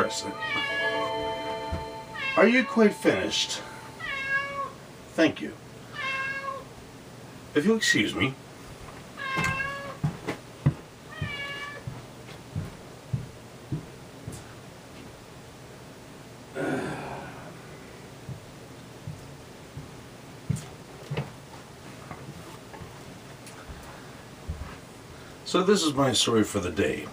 press it. Are you quite finished? Thank you. If you'll excuse me. So this is my story for the day.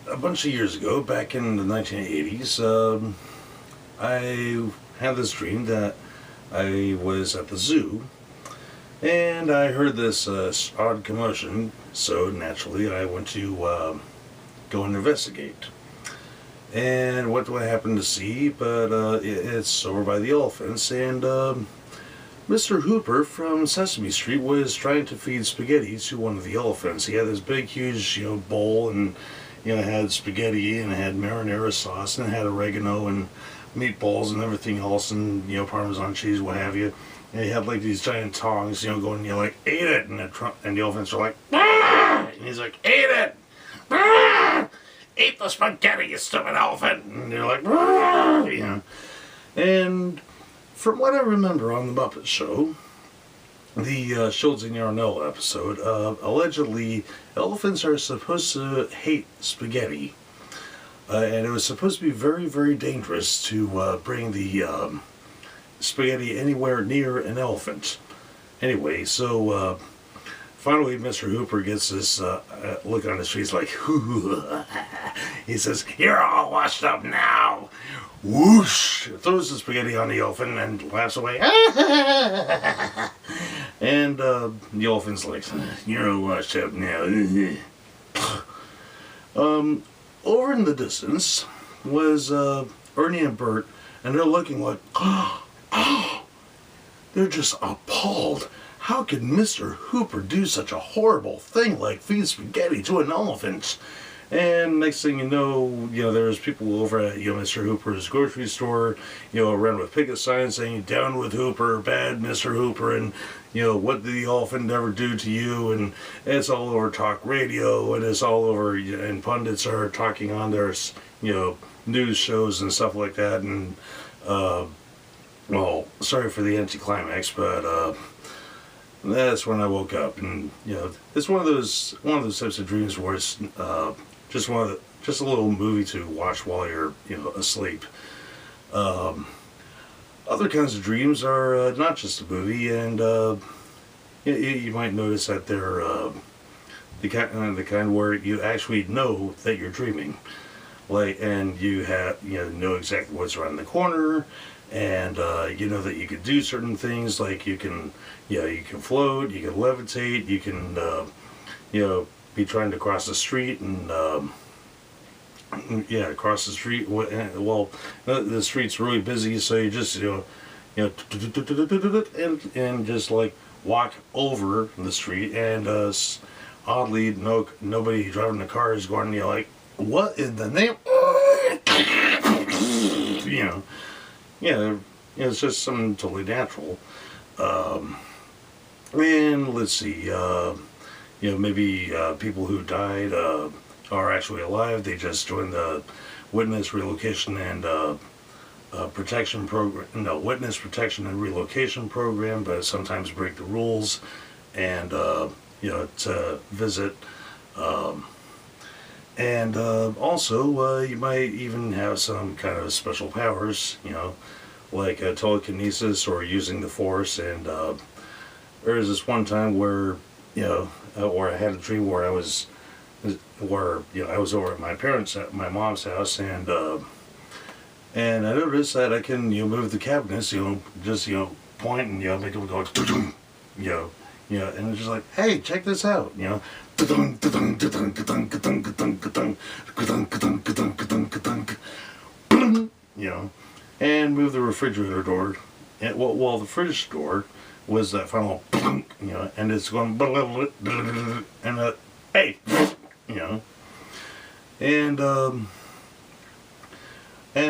A bunch of years ago, back in the 1980s, I had this dream that I was at the zoo and I heard this odd commotion, so naturally I went to go and investigate. And what do I happen to see? But it's over by the elephants, and Mr. Hooper from Sesame Street was trying to feed spaghetti to one of the elephants. He had this big, huge, bowl, and it had spaghetti, and it had marinara sauce, and it had oregano, and meatballs, and everything else, and Parmesan cheese, what have you. And he had like these giant tongs, going, like, eat it, and the elephants are like, ah! And he's like, eat it, ah! Eat the spaghetti, you stupid elephant, and they're like, ah! And from what I remember on the Muppet Show, the Schultz and Yarnell episode, allegedly elephants are supposed to hate spaghetti, and it was supposed to be very, very dangerous to bring the spaghetti anywhere near an elephant. Anyway, so finally Mr. Hooper gets this look on his face like, he says, "You're all washed up now." Whoosh! Throws the spaghetti on the elephant and laughs away. And the elephant's like, "You're all washed up now." Over in the distance was Ernie and Bert, and they're looking like, they're just appalled. How could Mr. Hooper do such a horrible thing like feed spaghetti to an elephant? And next thing you know, there's people over at, Mr. Hooper's grocery store, around with picket signs saying, "Down with Hooper, bad Mr. Hooper," and, "What did the elephant ever do to you?" And it's all over talk radio, and it's all over, and pundits are talking on their, news shows and stuff like that. And, well, sorry for the anticlimax, but, that's when I woke up. And, it's one of those types of dreams where it's, just a little movie to watch while you're, asleep. Other kinds of dreams are not just a movie, and you might notice that they're the kind where you actually know that you're dreaming, and you know exactly what's around the corner, and you know that you can do certain things, like you can float, you can levitate, you can be trying to cross the street, and cross the street. Well, the street's really busy, so you just and just like walk over the street, and oddly, nobody driving the car is going, like, "What in the name?" It's just something totally natural. And let's see. Maybe people who died are actually alive. They just joined the Witness Relocation and Protection Program. No, Witness Protection and Relocation Program, but sometimes break the rules and to visit. And also, you might even have some kind of special powers, like telekinesis or using the Force. And there was this one time where where I had a dream where I was over at my mom's house, and I noticed that I can move the cabinets, just point and make them go, and it's just like, "Hey, check this out," and move the refrigerator door, and well, the fridge door was that final, and it's going, and hey, and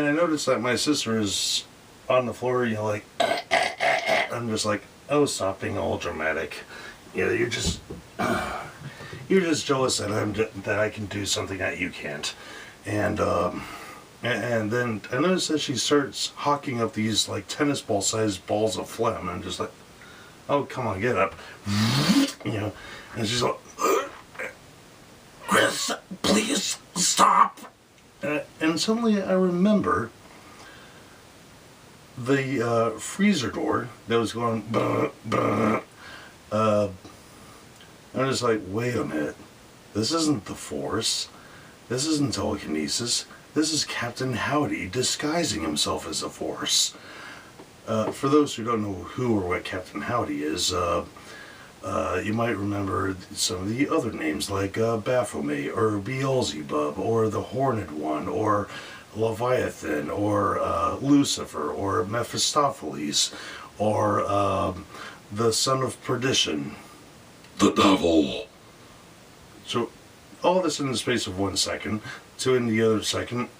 I noticed that my sister is on the floor, like, I'm just like, "Oh, stop being all dramatic. You're just jealous that I can do something that you can't." And then I noticed that she starts hawking up these like tennis ball sized balls of phlegm. I'm just like, oh, come on, get up. You know, and she's like, Chris, please stop. And suddenly I remember the freezer door that was going, I'm just like, wait a minute. This isn't the Force. This isn't telekinesis. This is Captain Howdy disguising himself as a Force. For those who don't know who or what Captain Howdy is, you might remember some of the other names like Baphomet or Beelzebub or the Horned One or Leviathan or Lucifer or Mephistopheles or the Son of Perdition, the Devil. So all this in the space of 1 second. To in the other second,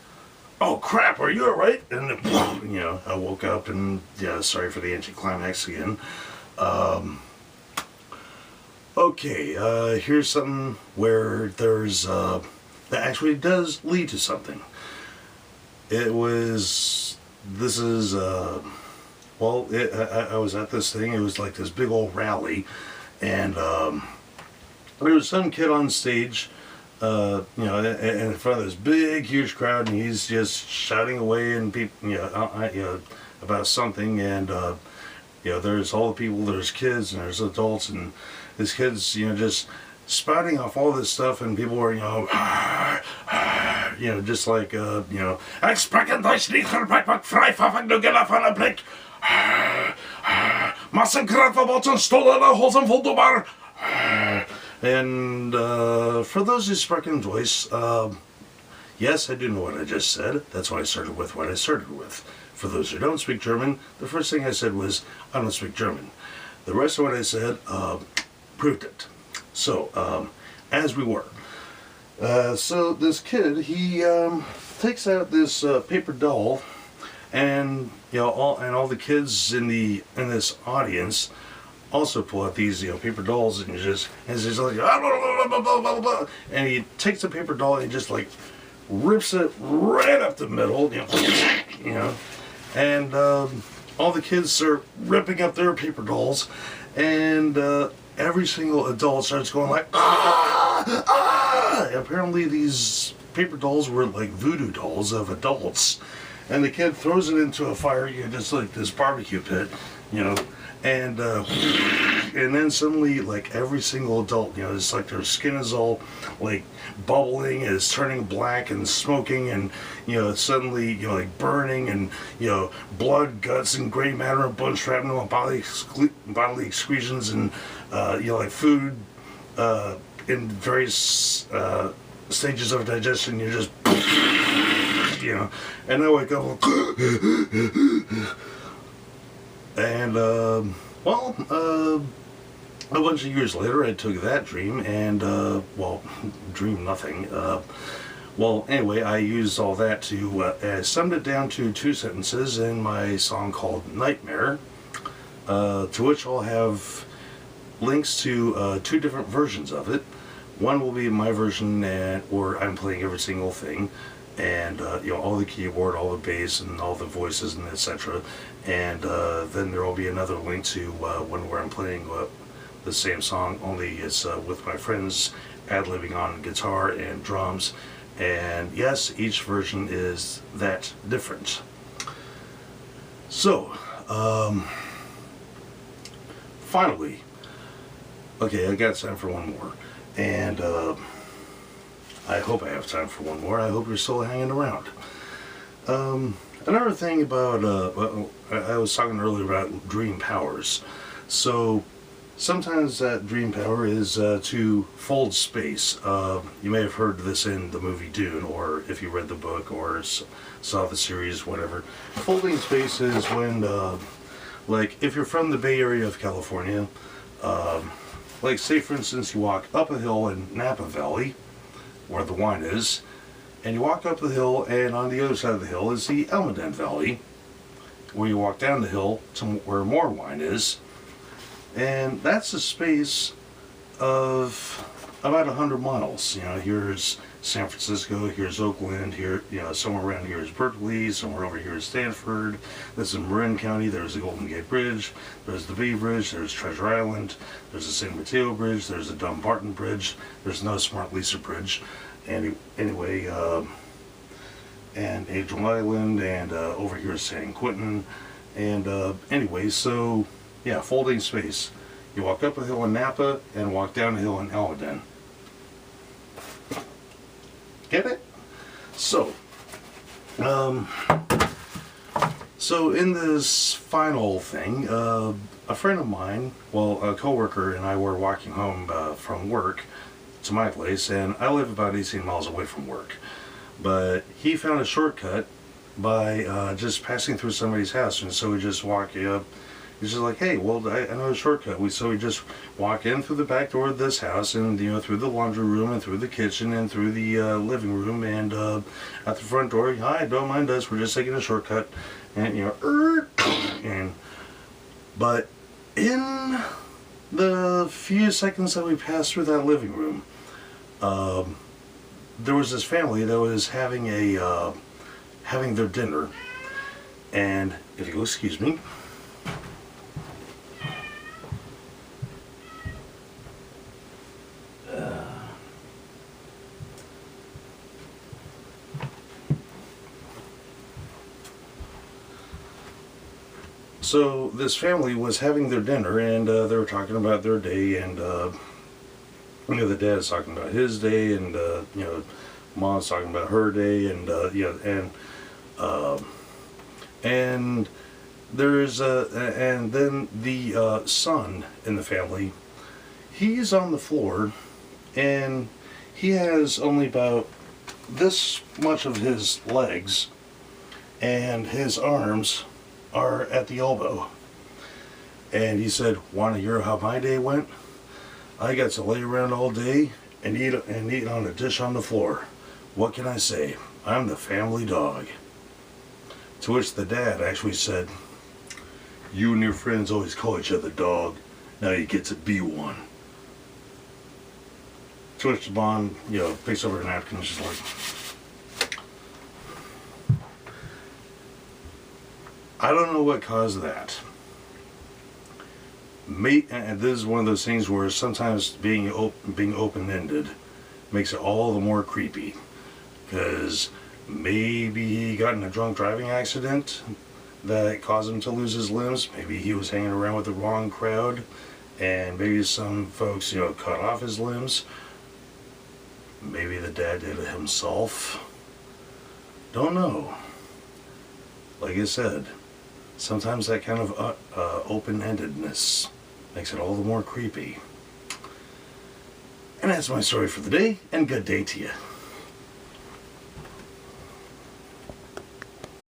oh crap, are you alright? And you know, I woke up and yeah, sorry for the anticlimax again. Okay, here's something where there's that actually does lead to something. It was, this is well, I was at this thing. It was like this big old rally, and there was some kid on stage, you know, in front of this big, huge crowd, and he's just shouting away and people, you know, about something, and you know, there's all the people, there's kids, and there's adults, and this kid's, you know, just spouting off all this stuff, and people were, you know, just like, you know, ik sprak in Duits niet gebruikelijk vrij van de gilla van een blik. Massenkrachtverbod en stolen hozen voldoende. And for those who speak in Deutsch, yes, I do know what I just said. That's why I started with what I started with. For those who don't speak German, the first thing I said was, I don't speak German. The rest of what I said proved it. So, as we were. So this kid, he takes out this paper doll, and you know, all the kids in this audience also pull out these, you know, paper dolls, and he's just like, blah, blah, blah, blah, blah, blah. And he takes the paper doll and he just like rips it right up the middle, you know, and all the kids are ripping up their paper dolls, and every single adult starts going like, ah, ah! Apparently these paper dolls were like voodoo dolls of adults, and the kid throws it into a fire, you know, just like this barbecue pit, you know. And then suddenly, like every single adult, you know, it's like their skin is all like bubbling, is turning black and smoking, and you know, suddenly, you know, like burning, and you know, blood, guts, and gray matter, and blood shrapnel, and bodily excretions, and you know, like food in various stages of digestion. You just, you know, and I wake up. And, well, a bunch of years later, I took that dream and, well, dream nothing. Well, anyway, I used all that to, summed it down to 2 sentences in my song called Nightmare, to which I'll have links to 2 different versions of it. One will be my version, where I'm playing every single thing, and you know, all the keyboard, all the bass, and all the voices, and etc. And then there will be another link to one where I'm playing the same song, only it's with my friends ad-libbing on guitar and drums. And yes, each version is that different. So, finally, okay, I got time for one more, and I hope I have time for one more. I hope you're still hanging around. Another thing about, I was talking earlier about dream powers. So sometimes that dream power is to fold space. You may have heard this in the movie Dune, or if you read the book or saw the series, whatever. Folding space is when, like, if you're from the Bay Area of California, like say for instance you walk up a hill in Napa Valley, where the wine is, and you walk up the hill, and on the other side of the hill is the Almaden Valley, where you walk down the hill to where more wine is, and that's a space of about 100 miles. You know, here's San Francisco, here's Oakland, here, somewhere around here is Berkeley, somewhere over here is Stanford. This is Marin County, there's the Golden Gate Bridge, there's the Bay Bridge, there's Treasure Island, there's the San Mateo Bridge, there's the Dumbarton Bridge, there's no Smart Lisa Bridge. And anyway, and Angel Island, and over here is San Quentin. And anyway, so yeah, folding space. You walk up a hill in Napa and walk down a hill in Almaden. Get it? So, so in this final thing, a friend of mine, well, a coworker and I were walking home from work to my place, and I live about 18 miles away from work. But he found a shortcut by just passing through somebody's house, and so we just walk up. He's just like, hey, well, I know a shortcut. So we just walk in through the back door of this house, and through the laundry room, and through the kitchen, and through the living room, and at the front door. Hi, don't mind us. We're just taking a shortcut, and but in the few seconds that we passed through that living room, there was this family that was having their dinner, and if you'll excuse me. So this family was having their dinner, and they were talking about their day, and the dad's talking about his day, and mom's talking about her day, and and there's and then the son in the family, he's on the floor, and he has only about this much of his legs, and his arms are at the elbow. And he said, "Want to hear how my day went? I got to lay around all day and eat on a dish on the floor. What can I say? I'm the family dog." To which the dad actually said, "You and your friends always call each other dog. Now you get to be one." To which the mom, picks up her napkin and she's like, I don't know what caused that. And this is one of those things where sometimes being open-ended makes it all the more creepy. Because maybe he got in a drunk driving accident that caused him to lose his limbs. Maybe he was hanging around with the wrong crowd, and maybe some folks, cut off his limbs. Maybe the dad did it himself. Don't know. Like I said, sometimes that kind of open-endedness makes it all the more creepy. And that's my story for the day, and good day to you.